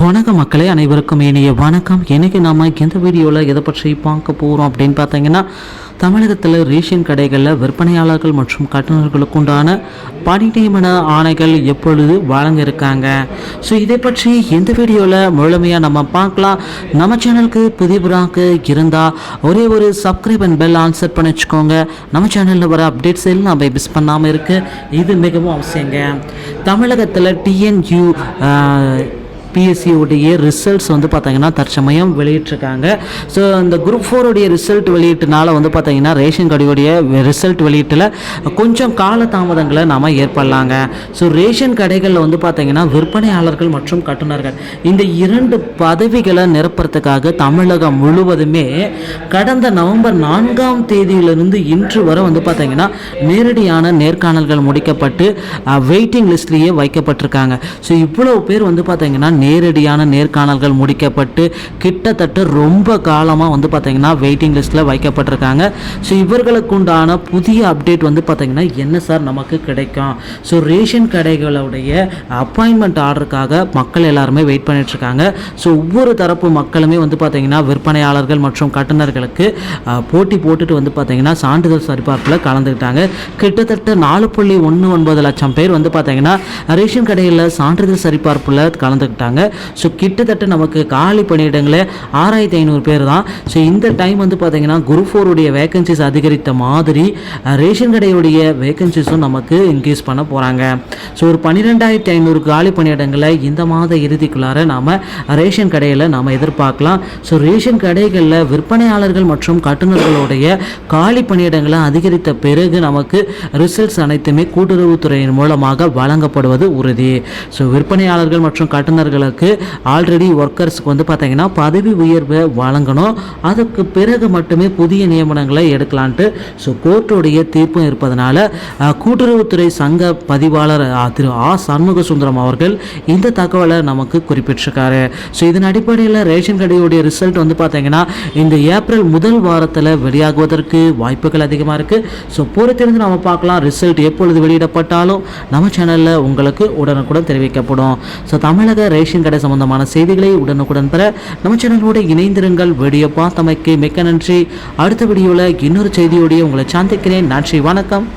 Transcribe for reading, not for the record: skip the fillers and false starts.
வணக்கம் மக்களே, அனைவருக்கும் இனிய வணக்கம். இன்றைக்கி நம்ம இந்த வீடியோவில் எதை பற்றி பார்க்க போகிறோம் அப்படின்னு பார்த்தீங்கன்னா, தமிழகத்தில் ரேஷன் கடைகளில் விற்பனையாளர்கள் மற்றும் கட்டணர்களுக்கு உண்டான பணி நியமன ஆணைகள் எப்பொழுது வழங்க இருக்காங்க. ஸோ இதை பற்றி இந்த வீடியோவில் முழுமையாக நம்ம பார்க்கலாம். நம்ம சேனலுக்கு புதியவராக இருந்தால் ஒரே ஒரு subscribe and bell on set பண்ணி வச்சுக்கோங்க. நம்ம சேனலில் வர அப்டேட்ஸ் எல்லாம் நம்ம மிஸ் பண்ணாமல் இருக்குது. இது மிகவும் அவசியங்க. தமிழகத்தில் டிஎன்யூ பிஎஸ்சி உடைய ரிசல்ட்ஸ் பார்த்தீங்கன்னா தற்சமயம் வெளியிட்டிருக்காங்க. ஸோ இந்த குரூப் 4 உடைய ரிசல்ட் வெளியீட்டுனால பார்த்தீங்கன்னா ரேஷன் கடையுடைய ரிசல்ட் வெளியீட்டில் கொஞ்சம் காலதாமதங்களை நாம் ஏற்படலாங்க. ஸோ ரேஷன் கடைகளில் பார்த்தீங்கன்னா விற்பனையாளர்கள் மற்றும் கட்டுநர்கள் இந்த 2 பதவிகளை நிரப்புறதுக்காக தமிழகம் முழுவதுமே கடந்த நவம்பர் 4ஆம் தேதியிலிருந்து இன்று வரை பார்த்தீங்கன்னா நேரடியான நேர்காணல்கள் முடிக்கப்பட்டு வெயிட்டிங் லிஸ்ட்லேயே வைக்கப்பட்டிருக்காங்க. ஸோ இவ்வளோ பேர் பார்த்தீங்கன்னா நேரடியான நேர்காணல்கள் முடிக்கப்பட்டு கிட்டத்தட்ட ரொம்ப காலமாக பார்த்தீங்கன்னா வெயிட்டிங் லிஸ்ட்டில் வைக்கப்பட்டிருக்காங்க. ஸோ இவர்களுக்கு உண்டான புதிய அப்டேட் பார்த்தீங்கன்னா என்ன சார் நமக்கு கிடைக்கும். ஸோ ரேஷன் கடைகளுடைய அப்பாயின்மெண்ட் ஆர்டருக்காக மக்கள் எல்லாருமே வெயிட் பண்ணிட்டுருக்காங்க. ஸோ ஒவ்வொரு தரப்பு மக்களுமே பார்த்தீங்கன்னா விற்பனையாளர்கள் மற்றும் கட்டுநர்களுக்கு போட்டி போட்டுட்டு பார்த்தீங்கன்னா சான்றிதழ் சரிபார்ப்பில் கலந்துக்கிட்டாங்க. கிட்டத்தட்ட 4.19 லட்சம் பேர் பார்த்தீங்கன்னா ரேஷன் கடையில் சான்றிதழ் சரிபார்ப்பில் கலந்துக்கிட்டாங்க. ஸோ கிட்டத்தட்ட நமக்கு காலி பணியிடங்களே 6500 பேர் தான். ஸோ இந்த டைம் பார்த்தீங்கன்னா குரூப் 4 உடைய வேகன்சிஸ் அதிகரித்த மாதிரி ரேஷன் கடையுடைய வேகன்சிஸும் நமக்கு இன்க்ரீஸ் பண்ண போகிறாங்க. ஸோ ஒரு 12500 காலி பணியிடங்களை இந்த மாத இறுதிக்குள்ளார நாம் ரேஷன் கடையில் நாம் எதிர்பார்க்கலாம். ஸோ ரேஷன் கடைகளில் விற்பனையாளர்கள் மற்றும் கட்டுநர்களுடைய காலி பணியிடங்களை அதிகரித்த பிறகு நமக்கு ரிசல்ட்ஸ் அனைத்துமே கூட்டுறவுத்துறையின் மூலமாக வழங்கப்படுவது உறுதி. ஸோ விற்பனையாளர்கள் மற்றும் கட்டுநர்களுக்கு ஆல்ரெடி ஒர்க்கர்ஸுக்கு பார்த்தீங்கன்னா பதவி உயர்வை வழங்கணும். அதுக்கு பிறகு மட்டுமே புதிய நியமனங்களை எடுக்கலான்ட்டு ஸோ கோர்ட்டுடைய தீர்ப்பும் இருப்பதனால கூட்டுறவுத்துறை சங்க பதிவாளர் திரு சண்முக சுந்தரம் அவர்கள் இந்த தகவலை நமக்கு குறிப்பிட்டிருக்காரு. ஸோ இதன் அடிப்படையில் ரேஷன் கடையுடைய ரிசல்ட் பார்த்தீங்கன்னா இந்த ஏப்ரல் முதல் வாரத்தில் வெளியாகுவதற்கு வாய்ப்புகள் அதிகமாக இருக்குது. ஸோ பொறுத்திருந்து நம்ம பார்க்கலாம். ரிசல்ட் எப்பொழுது வெளியிடப்பட்டாலும் நம்ம சேனலில் உங்களுக்கு உடனுக்குடன் தெரிவிக்கப்படும். ஸோ தமிழக ரேஷன் கடை சம்பந்தமான செய்திகளை உடனுக்குடன் பெற நம்ம சேனலோடு இணைந்திருங்கள். வீடியோ பார்த்தமைக்கு மிக்க நன்றி. அடுத்த வீடியோவில் இன்னொரு செய்தியோடைய உங்களை சந்திக்கிறேன். நன்றி, வணக்கம்.